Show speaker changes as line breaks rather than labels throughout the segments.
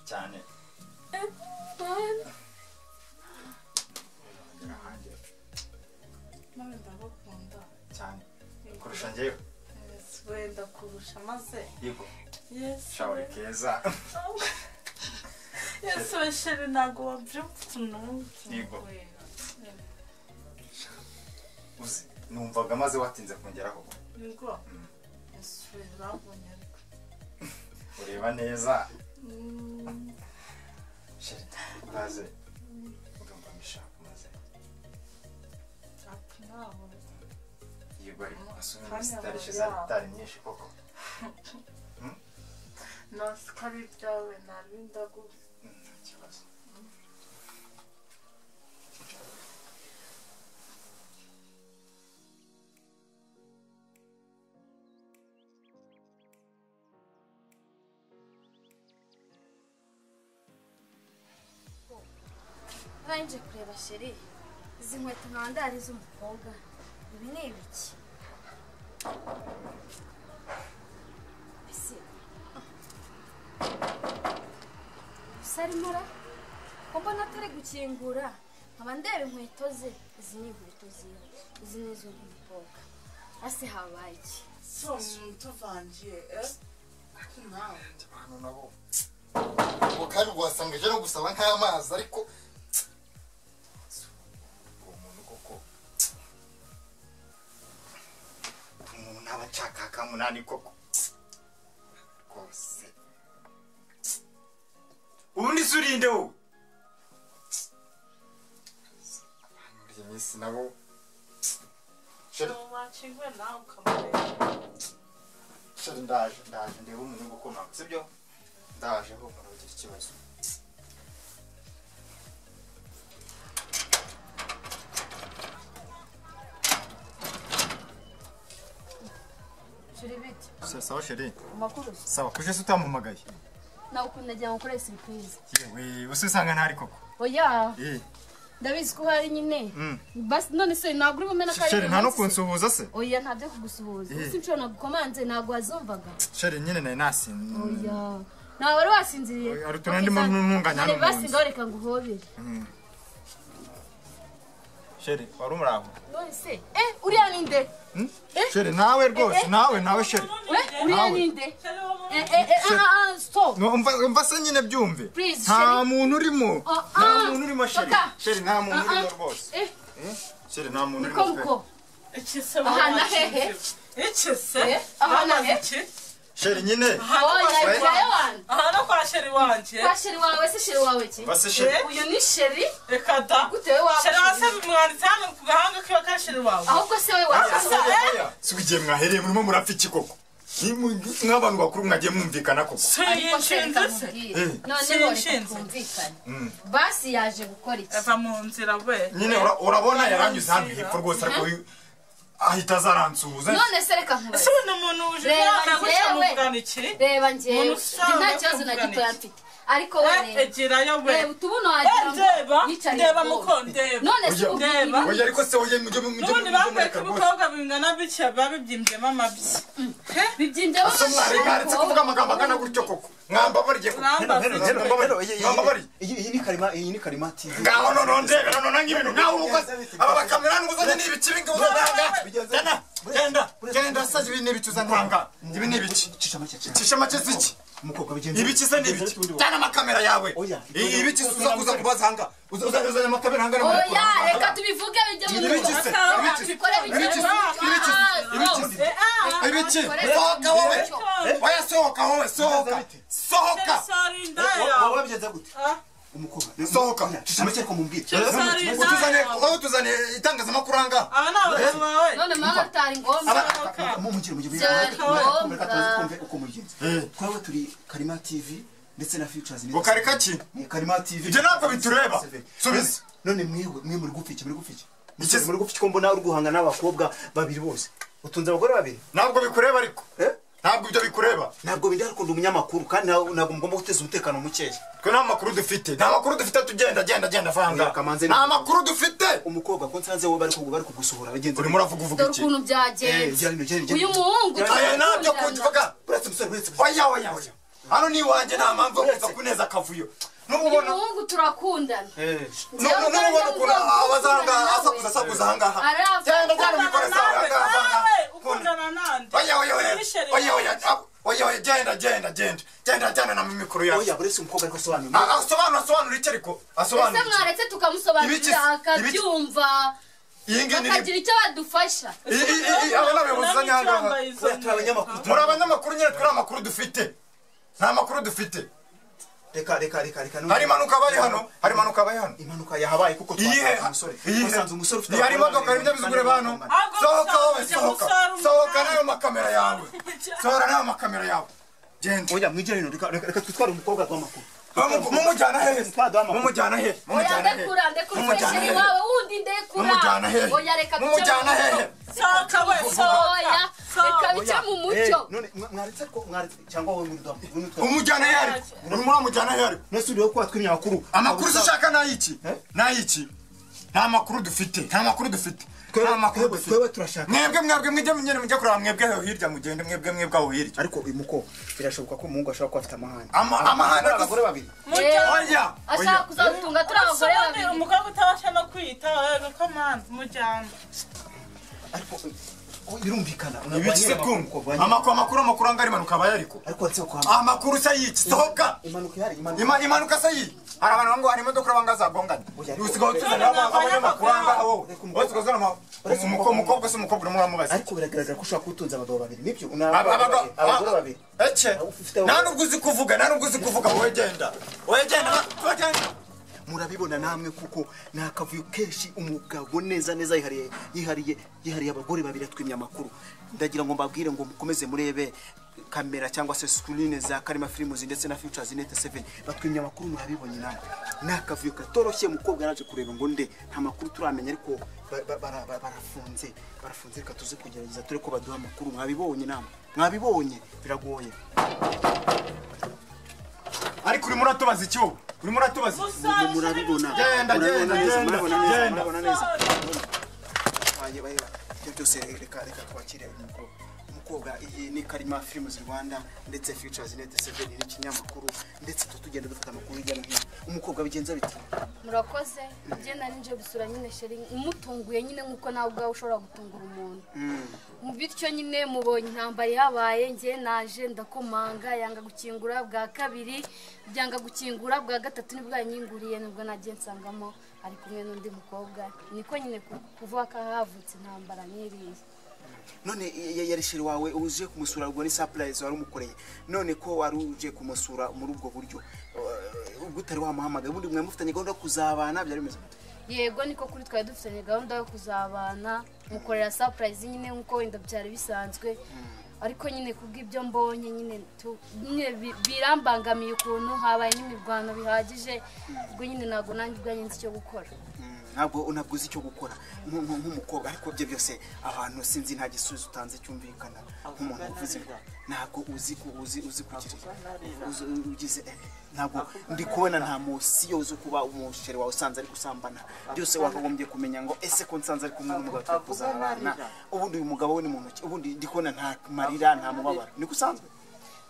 cyane
nawe ndagukunda
cyane kurusha njyewe
wenda kurusha maze
yego
yes
shawe keza
yes we sheri ntabwo wabyumva
yego uzi numvaga maze watinze kongeraho
yego yes we urabonye
ureba neza sheri uraze ugomba mishaka maze
nawe
yego ariko asubira sitari shizari nyinshi koko
nasikari byawe narinda gusa
ikibazo
Banje kureba sheri izi nkweto nkandari z'umukobwa ibi ni ibiki ese sarimura ko mbona atari gukingura nkaba ndeba inkweto ze izi ni inkweto ziwe izi ni iz'umukobwa ase habaye iki
so tuvangiye nawe
hano nabo kandi wasanga ejo no gusaba nk'amazi ariko
abachaka kamunani koko kose ubundi surinde wo muri minsi nabo
wachingwe nawe ukamureba
shari ndaje ndeba umuntu gukoma sibyo ndaje ho muragira ikibazo sawa sheri
makuru
sawa kuje utampamagaye
nawe ukunda jya gukora surprise
yewe usanga ntari koko
oya ndabizi ko hari nyine basi none se naguri bumena kari
sheri nta no kunsuhuza se
oya ntabyo kugusuhuza usi nshobora nagukomanze ntabwo wazumvaga
sheri nyine nayo nasin
oya nawe wari wasinziriye
ari tunandimo ntunganya
hano basi ngareka nguhobere
sheri wari umuraho
none se uriya ninde
sheri nawe rwose nawe sheri
uriya ninde stop
no umva se nyine byumve nta muntu urimo sheri nta muntu urimo rwose sheri nta muntu urimo
koko
ikise
ahana hehe
ikise
ahana hehe
sheri nyine
ahana kwa sheri wanje
kwa sheri wawe se sheri wawe ki
base sheri
uyu ni sheri
reka da
gutewe wawe
sheri wase mwanditse hano ku gahanga kiba ka sheri wawe
ahubwo se we wase
sugiye mwahereye murimo murapfa iki koko nk'abantu bakuru mwagiye mwumvikana koko
none basi yaje gukora iki
ava mu nzira we
nyine urabona yaranyuze hano hepfo rwose ariko ahita azaransuhuza
none se reka nkubaze
ese uno muntu uje yamugana iki
reba njyewe nta kibazo na gitoya mfite ariko we
egerayo we
utubuno wagira ngo
ndeba mukondeba
none se
ndeba
oya ariko se oye mujye
none bambaye kubukobwa bingana bitya babibyimbyemo amabyi
bibyimbyemo
amabyi kuvuga amagambo agana gutyo koko mwamba bariye
iyi ni karima TV
ngaho none ndebe none nk'ibintu nawe ukoze aba bakamera n'ubuzanye n'ibiki bingi uzanga genda saje ibi n'ibiki uzantanga ibi n'ibiki cisha make ziki
umukobwa bigenze
ibiki se n'ibiki cyana amakamera yawe ibiki uza kubazanga uzazana amakamera hangana
oya reka tubivuge bijye mu
ibiki se ibiki sohoka wowe oya sohoka
wowe bigenze gute umukobwa
sohoka
cishamake ko mumbwira
utuzane itangazamakuru hanga
none mama atari ngombwa
uko mubigenze twawe turi Karima TV ndetse na Futures
Bukarika ki
Karima TV
ibyo ntabwo bitureba subiza
none mwe muri gupfiki muri gupfiki ko mbona uri guhanga n'abakobwa babiri bose utunze abagore babiri
ntabwo bikureba ariko ntabwo ibyo bikureba
ntabwo bindi ariko umunyamakuru kandi ntabwo mugomba guteza umutekano mukeya
twe nta makuru dufite tugenda vanga nta makuru dufite
umukobwa ko nsanze wowe bari kugusohora bagenzi
urimo uravuga uvuga iki
ukuntu byagenze uyu muhungu
ntabyo kuvuga
uretse umusore
oya hano ni wanje nta mpamvu yo kuza kuneza akavuyo n'ububona
umuhungu turakundana
n'ububona ukuntu abazanga asakuza ahangaha genda mikore sawa ahangaha
ukundana nande
oya genda na mikoro yawe
oya burese umukobwa ariko
asobanura icyo ariko asobanura
ese mwaretse tukamusobanurira akabyumva bakagira icyo badufasha
aba n'abayobozi z'ahangaha muri abanyamakuru nyine turi amakuru dufite nta makuru dufite
reka
hari impanuka bari hano
impanuka yahabaye kuko twasanze umusore ufite
hari imodoka hari ibinyabiziga hano sohoka wowe sohoka nayo makamera yawe sohora nayo makamera yawe genda
oya mwijya hino reka twitware umukobwa w'amakuru
mumujyana hehe mumujyana hehe umujyana hehe muramujyana hehe
nese uriho kuba twimya amakuru
amakuru ushaka nayiki nta makuru dufite
twebwe turashaka
mwebwe mujya kureba mwebwe aho hirya mugende mwebwe aho hirya
ariko uyu muko birashoboka ko umuhungu ashobora kuba afite amahane
amahane
abagore babiri
oya
ashaka kuzatunga turi abagore babiri
umukobwa utabasha no kwita ko mwana mujyana
ariko birumvikana
ibiki kumva amakuru angari impanuka abaye ariko
nse kwa
amakuru se yiki sohoka impanuka se yiki hari abantu ngo hari imodoka bangazagongana usigaho tuzana abanyamakuru angaha wowe usigaho umukobwa se umukobwa muramubaza
ariko biragaragara ko ushobora kutunza abagabo babiri nibyo
abagore babiri nta nubwo uzi kuvuga wowe genda
murabibona namwe kuko nakavuyo kenshi umugabo neza yihariye abagore babiri atwimya amakuru ndagira ngo mbabwire ngo mukomeze murebe kamera cyangwa se screen za Karima Films ndetse na Futures Net 7 batwimya amakuru murabibonye namwe nakavuyo katoroshye umukobwa yaraje kureba ngo nde nta makuru turamenya ariko barafunze reka tuze kugerageza turi ko baduha amakuru mwabibonye biragoye
ariko uri muratubaza icyo
murabibona
genda
murabona neza byose reka twakire umukobwa iyi ni Karima Films Rwanda ndetse Futures Net 7 ni ikinyamakuru ndetse tugenda dufata amakuru hirya no hino umukobwa bigenza biti
murakoze je nari nje gusura nyine sheri umutunguye nyine nkuko nawe ubwawe ushobora gutungura umuntu mu bityo nyine mubonye intambara yabaye nge naje ndakomanga yanga gukingura bwa kabiri byanga gukingura bwa gatatu nibwo yanyinguriye nibwo nagiye nsangamo ari kumwe n'undi mukobwa niko nyine kuvuga ko havutse intambara n'iriye
none yari sheri wawe uje kumusura ubwo ni surprise wari umukoreye none ko wari uje kumusura muri ubwo buryo ubwo utari wamuhamagaye ubundi mwe mufitanye gahunda yo kuzabana byari bimeze
yego niko kuri twari dufitanye gahunda yo kuzabana mukorera surprise nyine nkuko wenda byari bisanzwe ariko nyine kubw'ibyo mbonye nyine birambangamiye ukuntu habaye n'imirwano bihagije ubwo nyine ntabwo nanjye ubwanjye nzi icyo gukora
ntabwo uzi icyo gukora nk'umukobwa ariko byo byose abantu sinzi nta gisubizo utanze cyumvikana nk'umuntu uvuze ntabwo uzi kugira ugize ntabwo ndi kubona nta musiyo uzi kuba umusheri wawe usanze ari gusambana byose wakagombye kumenya ngo ese ko nsanze ari kumwe n'umugabo turi kuzabana ubundi uyu mugabo we ni muntu ki ubundi ndi kubona nta marira nta mubabaro ni gusanzwe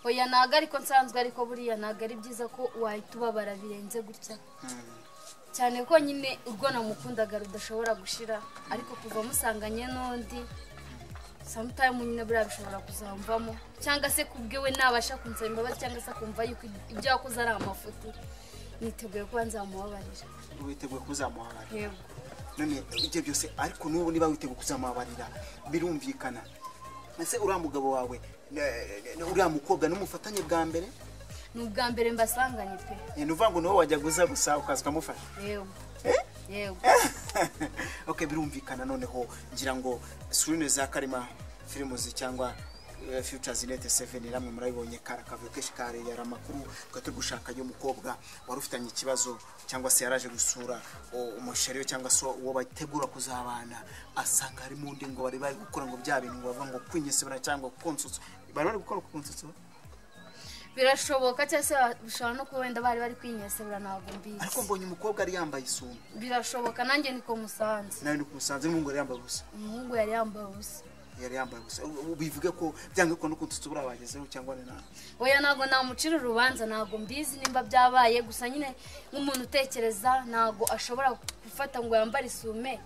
oya ntabwo ariko nsanzwe ariko buriya ntabwo ari byiza ko wahita ubabara birenze gutya cyane ko nyine urwo namukundaga rudashobora gushira ariko kuva musanganye n'undi sometime nyine buriya bishobora kuzamvamo cyangwa se kubwiwe nabasha kunsaba imbabazi cyangwa se akumva yuko ibyo yakoze ari amafuti niteguye kuba nzamubabarira
witeguye kuzamubabarira
yego
none ibyo byose ariko n'ubu niba witeguye kuzamubabarira birumvikana ese uriya mugabo wawe uriya mukobwa n'umufatanye bwa mbere
ni ubwa mbere mbasanganye pe
ni uvuga ngo niwe wajya gusa ukaza ukamufasha
yego
okay birumvikana noneho ngira ngo screen za Karima Films cyangwa Futures Net 7 ramwe murabibonye karakavuye keshi kare yari amakuru twaje gushaka yo mukobwa wari ufitanye ikibazo cyangwa se yaraje gusura umusheri cyangwa so uwo bategura kuzabana asanga ari mu ndi ngo bari gukora ngo bya bintu ngo bava ngo kwinyesebera cyangwa konsutso bari gukora konsutso
birashoboka cyangwa bishobora no kuba wenda bari kwinyesebura ntabwo mbizi
ariko mbonye umukobwa ari yambaye isume
birashoboka nanjye niko musanze
nawe niko musanze n'umuhungu yari yambaye ubusa
umuhungu yari yambaye ubusa
yari yambaye gusa bivuge ko byange ko nuko tutubura bagezeho cyangwa ni nawe
oya ntago namucira urubanza ntago mbizi nimba byabaye gusa nyine nk'umuntu utekereza ntago ashobora gufata ngo yambare isume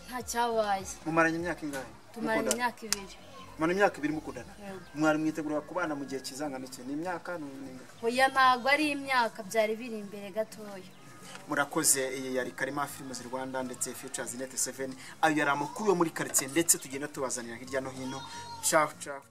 nta cyabaye.
Mumaranye imyaka ingahe?
Tumaranye imyaka 2.
Mana imyaka 2 mukundana? Mwari mwitegura kubana mu gihe kizanganitse ni imyaka n'inga?
Oya ntago ari imyaka byari biri imbere gatoya.
Murakoze iyi yari Karema Films Rwanda ndetse Futures Net 7 ayo yari amakuru yo muri quartier ndetse tugenda tubazanira hirya no hino. Ciao ciao.